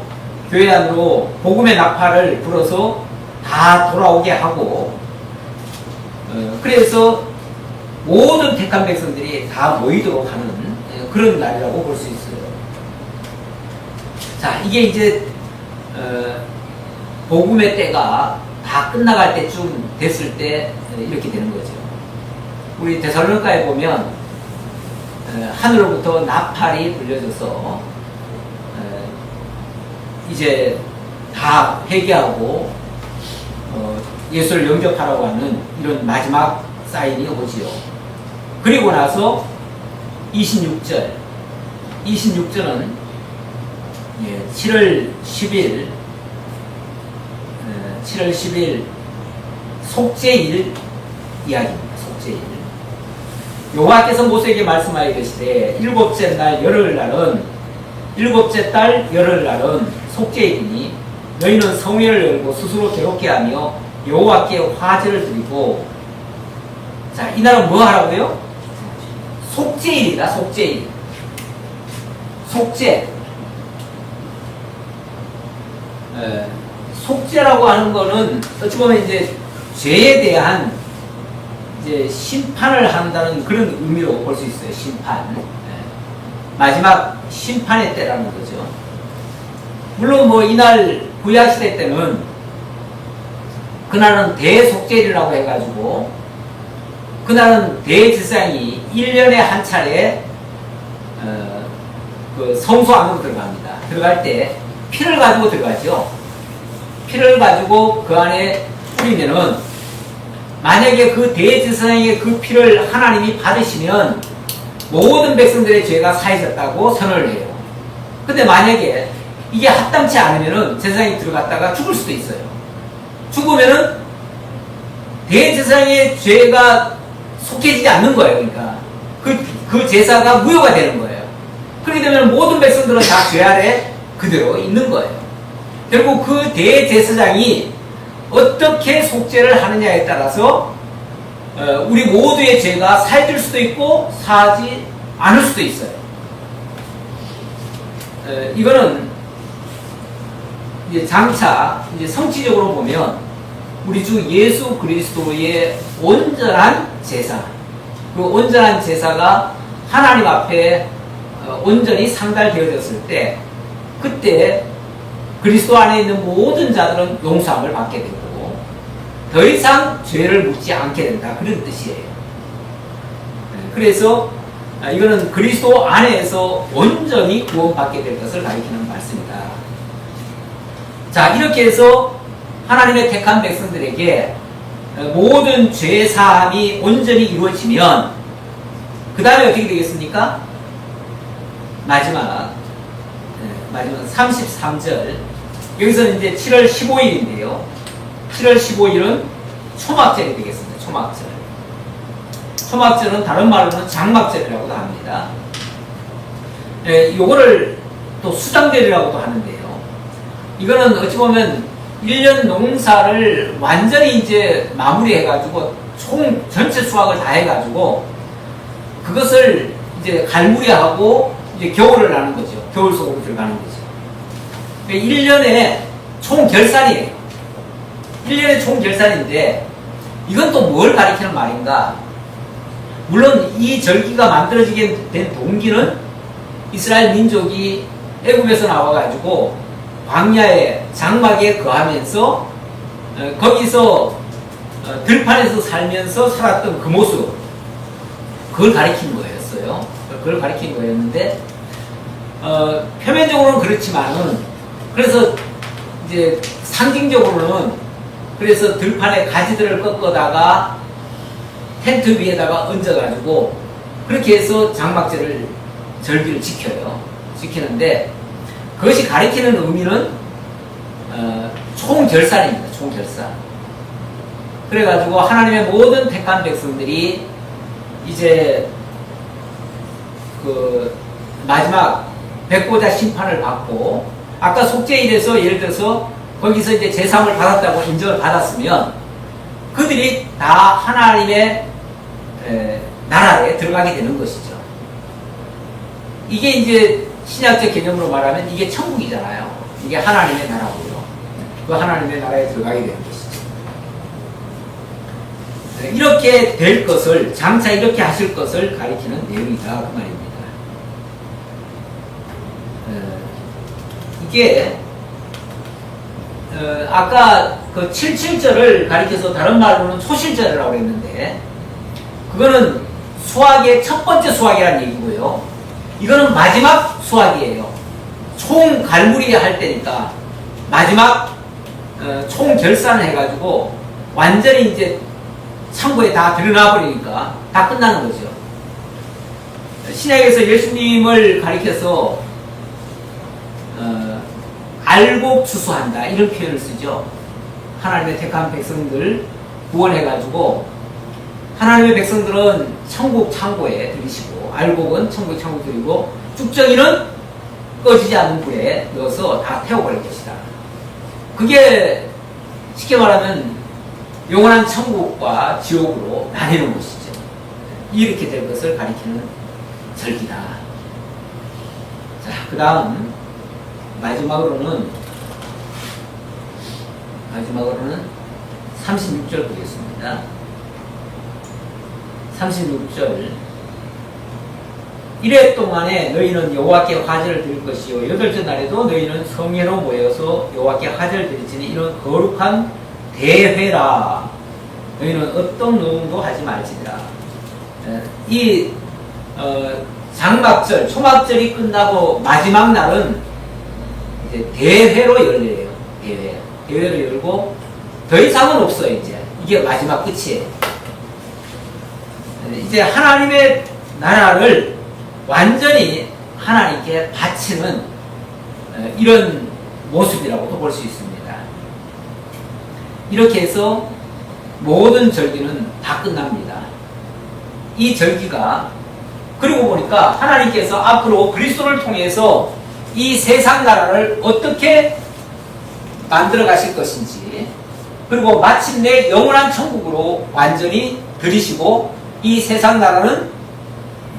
교회 안으로 복음의 나팔을 불어서 다 돌아오게 하고 그래서 모든 택한 백성들이 다 모이도록 하는 그런 날이라고 볼 수 있어요. 자, 이게 이제 복음의 때가 다 끝나갈 때쯤 됐을 때 이렇게 되는 거죠. 우리 데살로니가에 보면 하늘로부터 나팔이 불려져서 이제 다 회개하고 예수를 영접하라고 하는 이런 마지막 사인이 오지요. 그리고 나서 26절은 7월 10일 속죄일 이야기입니다. 속죄일. 여호와께서 모세에게 말씀하시되 일곱째 날 열흘날은 일곱째 달 열흘날은 속죄일이니 너희는 성회를 열고 스스로 괴롭게 하며 여호와께 화제를 드리고. 자, 이날은 뭐 하라고요? 속죄일이다. 속죄일. 속죄. 속죄라고 하는 거는 어찌 보면 이제 죄에 대한 이제 심판을 한다는 그런 의미로 볼 수 있어요. 심판. 마지막 심판의 때라는 거죠. 물론 뭐 이날 구약시대 때는 그날은 대속죄일이라고 해가지고 그날은 대제사장이 1년에 한 차례 그 성소 안으로 들어갑니다. 들어갈 때 피를 가지고 들어가죠. 피를 가지고 그 안에 뿌리면은 만약에 그 대제사장의 그 피를 하나님이 받으시면 모든 백성들의 죄가 사해졌다고 선언을 해요. 근데 만약에 이게 합당치 않으면은 제사장이 들어갔다가 죽을 수도 있어요. 죽으면은 대제사장의 죄가 속해지지 않는 거예요. 그러니까 그 제사가 무효가 되는 거예요. 그렇게 되면 모든 백성들은 다 죄 아래 그대로 있는 거예요. 결국 그 대제사장이 어떻게 속죄를 하느냐에 따라서 우리 모두의 죄가 사해질 수도 있고 사하지 않을 수도 있어요. 이거는 이제 장차 이제 성취적으로 보면 우리 주 예수 그리스도의 온전한 제사, 그 온전한 제사가 하나님 앞에 온전히 상달되어졌을 때 그때 그리스도 안에 있는 모든 자들은 용서함을 받게 되고 더 이상 죄를 묻지 않게 된다. 그런 뜻이에요. 그래서 이거는 그리스도 안에서 온전히 구원받게 될 것을 가리키는 말씀이다. 자, 이렇게 해서 하나님의 택한 백성들에게 모든 죄 사함이 온전히 이루어지면 그 다음에 어떻게 되겠습니까? 마지막 33절. 여기서는 이제 7월 15일인데요. 7월 15일은 초막절이 되겠습니다. 초막절. 초막절은 다른 말로는 장막절이라고도 합니다. 요거를 또 수장절이라고도 하는데요. 이거는 어찌 보면 1년 농사를 완전히 이제 마무리해가지고 전체 수확을 다 해가지고 그것을 이제 갈무리하고 이제 겨울을 하는 거죠. 겨울 속으로 들어가는 거죠. 1년에 총 결산이에요. 1년에 총 결산인데 이건 또 뭘 가리키는 말인가? 물론 이 절기가 만들어지게 된 동기는 이스라엘 민족이 애굽에서 나와가지고 광야에 장막에 거하면서 거기서 들판에서 살면서 살았던 그 모습, 그걸 가리킨 거였어요. 그걸 가리킨 거였는데 표면적으로는 그렇지만은, 그래서 이제 상징적으로는 그래서 들판에 가지들을 꺾어다가 텐트 위에다가 얹어가지고 그렇게 해서 장막절을 절기를 지키는데 그것이 가리키는 의미는 총결산입니다. 총결산. 그래가지고 하나님의 모든 택한 백성들이 이제 그 마지막 백보자 심판을 받고, 아까 속죄일에서 예를 들어서 거기서 이제 제사함을 받았다고 인정을 받았으면 그들이 다 하나님의 나라에 들어가게 되는 것이죠. 이게 이제 신약적 개념으로 말하면 이게 천국이잖아요. 이게 하나님의 나라고요. 그 하나님의 나라에 들어가게 되는 것이죠. 이렇게 될 것을, 장차 이렇게 하실 것을 가리키는 내용이다 그 말입니다. 이게 아까 그 77절을 가리켜서 다른 말로는 초실절이라고 했는데 그거는 수학의 첫 번째 수학이라는 얘기고요. 이거는 마지막 수학이에요. 총 갈무리 할 때니까 마지막 총 결산을 해가지고 완전히 이제 창고에 다 드러나 버리니까 다 끝나는 거죠. 신약에서 예수님을 가리켜서 알곡 추수한다 이런 표현을 쓰죠. 하나님의 택한 백성들 구원해가지고 하나님의 백성들은 천국 창고에 들이시고 알곡은 천국 창고에 들이고 쭉정이는 꺼지지 않는 불에 넣어서 다 태워버릴 것이다. 그게 쉽게 말하면 영원한 천국과 지옥으로 나뉘는 것이죠. 이렇게 될 것을 가리키는 절기다. 자, 그 다음 마지막으로는 36절 보겠습니다. 36절 이래 동안에 너희는 여호와께 화제를 드릴 것이요 여덟째 날에도 너희는 성회로 모여서 여호와께 화제를 드릴지니 이는 거룩한 대회라. 너희는 어떤 노동도 하지 말지니라. 이 장막절, 초막절이 끝나고 마지막 날은 이제 대회로 열려요. 대회로 열고 더 이상은 없어요. 이게 마지막 끝이에요. 이제 하나님의 나라를 완전히 하나님께 바치는 이런 모습이라고도 볼 수 있습니다. 이렇게 해서 모든 절기는 다 끝납니다. 이 절기가, 그리고 보니까 하나님께서 앞으로 그리스도를 통해서 이 세상 나라를 어떻게 만들어 가실 것인지, 그리고 마침내 영원한 천국으로 완전히 들이시고 이 세상 나라는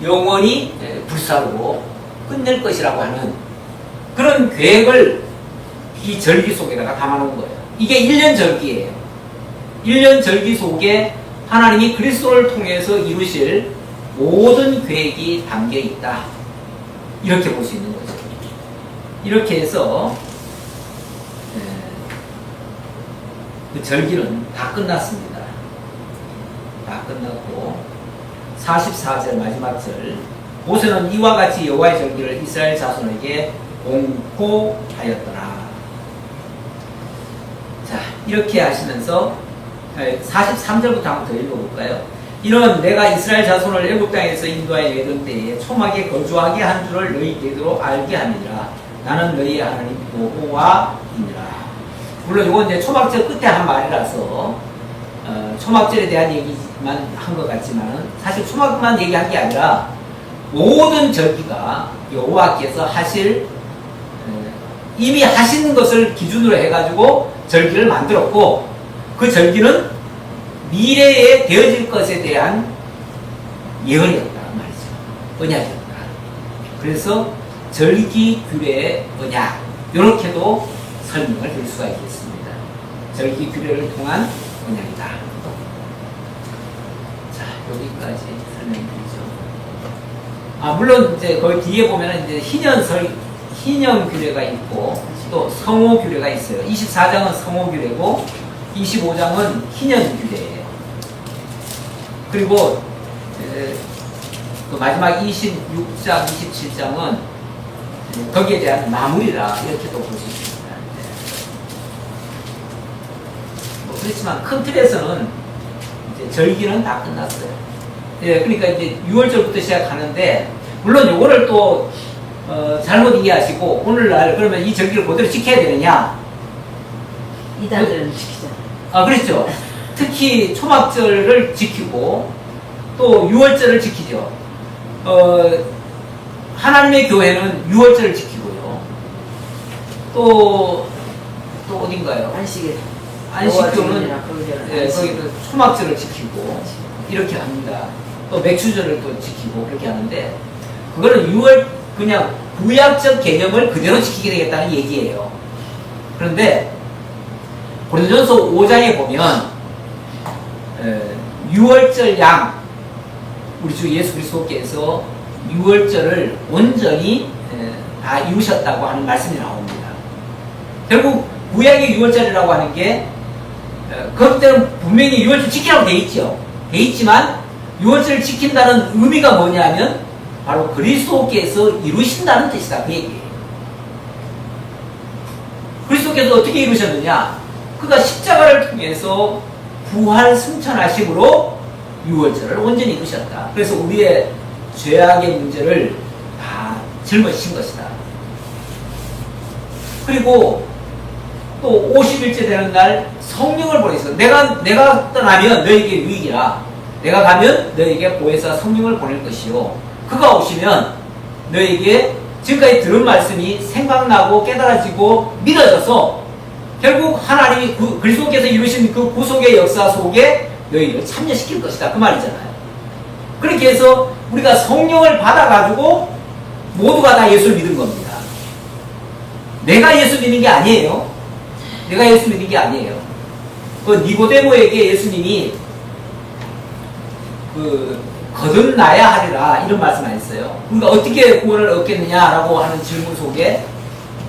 영원히 불사르고 끝낼 것이라고 하는 그런 계획을 이 절기 속에다가 담아놓은 거예요. 이게 1년 절기예요. 1년 절기 속에 하나님이 그리스도를 통해서 이루실 모든 계획이 담겨 있다. 이렇게 볼 수 있는 거죠. 이렇게 해서 그 절기는 다 끝났습니다. 다 끝났고 44절 마지막 절, 모세는 이와 같이 여호와의 절기를 이스라엘 자손에게 공포하였더라. 자, 이렇게 하시면서 43절부터 한번 더 읽어볼까요? 이는 내가 이스라엘 자손을 애굽 땅에서 인도하여 내던 때에 초막에 거주하게 한 줄을 너희에게도 알게 하니라. 나는 너희의 하나님 여호와이니라. 물론 이건 이제 초막절 끝에 한 말이라서 초막절에 대한 얘기만 한 것 같지만 사실 초막만 얘기한 게 아니라 모든 절기가 여호와께서 하실 이미 하시는 것을 기준으로 해가지고 절기를 만들었고, 그 절기는 미래에 되어질 것에 대한 예언이었다 말이죠. 언약이었다. 그래서 절기 규례의 언약, 이렇게도 설명을 드릴 수가 있겠습니다. 절기 규례를 통한 언약이다. 자, 여기까지 설명드리죠. 물론 이제 거기 뒤에 보면은 이제 희년 규례가 있고 또 성호 규례가 있어요. 24장은 성호 규례고 25장은 희년 규례예요. 그리고 그 마지막 26장, 27장은 거기에 대한 마무리라 이렇게도 볼 수 있습니다. 그렇지만 큰 틀에서는 이제 절기는 다 끝났어요. 그러니까 이제 6월절부터 시작하는데, 물론 요거를 또 잘못 이해하시고 오늘날 그러면 이 절기를 그대로 지켜야 되느냐? 이단들은 지키자. 그렇죠. 특히 초막절을 지키고 또 6월절을 지키죠. 하나님의 교회는 6월절을 지키고요. 또 어딘가요? 안식교는 거기도 초막절을 지키고 이렇게 합니다. 또 맥주절을 또 지키고 그렇게 하는데, 그거는 6월 그냥 구약적 개념을 그대로 지키게 되겠다는 얘기예요. 그런데 고린도전서 5장에 보면 6월절 양, 우리 주 예수 그리스도께서 6월절을 온전히 다 이루셨다고 하는 말씀이 나옵니다. 결국 구약의 6월절이라고 하는 게 그때는 분명히 6월절 지키라고 돼 있죠. 돼 있지만 6월절을 지킨다는 의미가 뭐냐면 바로 그리스도께서 이루신다는 뜻이다, 그 얘기예요. 그리스도께서 어떻게 이루셨느냐? 그가 십자가를 통해서 부활 승천하심으로 6월절을 온전히 이루셨다. 그래서 우리의 죄악의 문제를 다 짊어지신 것이다. 그리고 또 50일째 되는 날 성령을 보내서 내가 떠나면 너에게 유익이라, 내가 가면 너에게 보혜사 성령을 보낼 것이요, 그가 오시면 너에게 지금까지 들은 말씀이 생각나고 깨달아지고 믿어져서 결국 하나님이 그리스도께서 이루신 그 구속의 역사 속에 너희를 참여시킬 것이다, 그 말이잖아요. 그렇게 해서 우리가 성령을 받아가지고 모두가 다 예수를 믿은 겁니다. 내가 예수 믿는 게 아니에요. 내가 예수 믿는 게 아니에요. 그 니고데모에게 예수님이 거듭나야 하리라 이런 말씀 안 했어요. 그러니까 어떻게 구원을 얻겠느냐라고 하는 질문 속에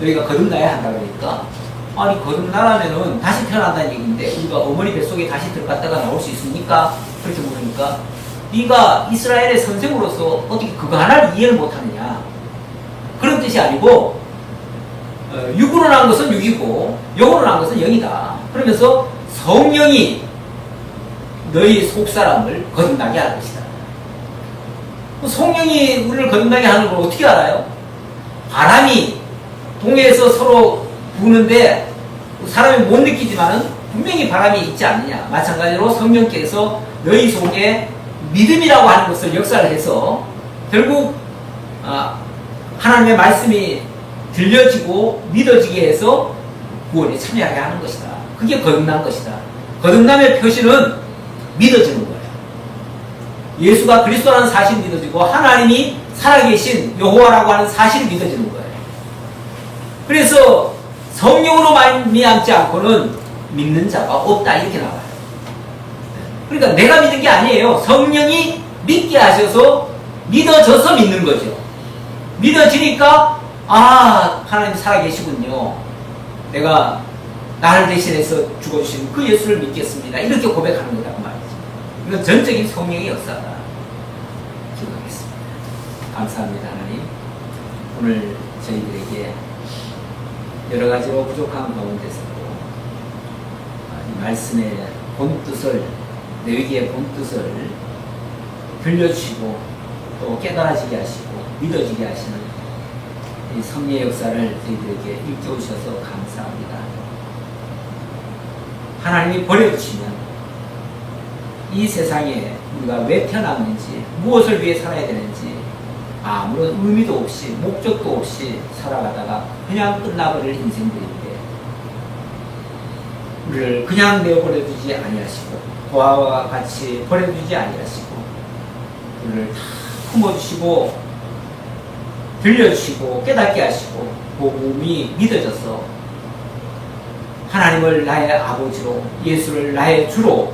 너희가 거듭나야 한다 그러니까, 아니 거듭나라면은 다시 태어난다는 얘기인데 우리가 어머니 뱃속에 다시 들어갔다가 나올 수 있습니까? 그렇게 물으니까, 네가 이스라엘의 선생으로서 어떻게 그거 하나를 이해를 못하느냐, 그런 뜻이 아니고 육으로 난 것은 육이고 영으로 난 것은 영이다. 그러면서 성령이 너희 속사람을 거듭나게 할 것이다. 성령이 우리를 거듭나게 하는 걸 어떻게 알아요? 바람이 동해에서 서로 부는데 사람이 못 느끼지만은 분명히 바람이 있지 않느냐. 마찬가지로 성령께서 너희 속에 믿음이라고 하는 것을 역사를 해서 결국 하나님의 말씀이 들려지고 믿어지게 해서 구원에 참여하게 하는 것이다. 그게 거듭난 것이다. 거듭남의 표시는 믿어지는 거예요. 예수가 그리스도라는 사실이 믿어지고 하나님이 살아계신 여호와라고 하는 사실이 믿어지는 거예요. 그래서 성령으로 말미암지 않고는 믿는 자가 없다, 이렇게 나와요. 그러니까 내가 믿는 게 아니에요. 성령이 믿게 하셔서 믿어져서 믿는 거죠. 믿어지니까 하나님 살아계시군요. 내가 나를 대신해서 죽어주신 그 예수를 믿겠습니다. 이렇게 고백하는 거라고 말이죠. 이건 전적인 성령의 역사다. 기도하겠습니다. 감사합니다, 하나님. 오늘 저희들에게 여러 가지로 부족한 가운데서도 이 말씀의 본뜻을, 내위기의 본뜻을 들려주시고 또 깨달아지게 하시고 믿어지게 하시는 이 성령의 역사를 저희들에게 일깨우셔서 감사합니다. 하나님이 버려주시면 이 세상에 우리가 왜 태어났는지, 무엇을 위해 살아야 되는지 아무런 의미도 없이 목적도 없이 살아가다가 그냥 끝나버릴 인생들인데 우리를 그냥 내버려 두지 아니하시고 고아와 같이 버려두지 아니하시고 우리를 다 품어주시고 들려주시고 깨닫게 하시고 복음이 믿어져서 하나님을 나의 아버지로 예수를 나의 주로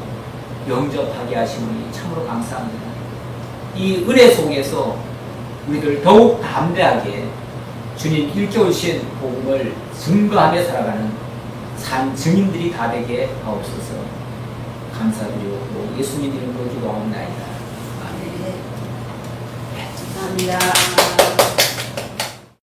영접하게 하시니 참으로 감사합니다. 이 은혜 속에서 우리들 더욱 담대하게 주님 일깨우신 복음을 증거하며 살아가는 산 증인들이 다 되게 하옵소서. 감사드리고 예수님 이름으로 기도하옵나이다. 아멘. 감사합니다.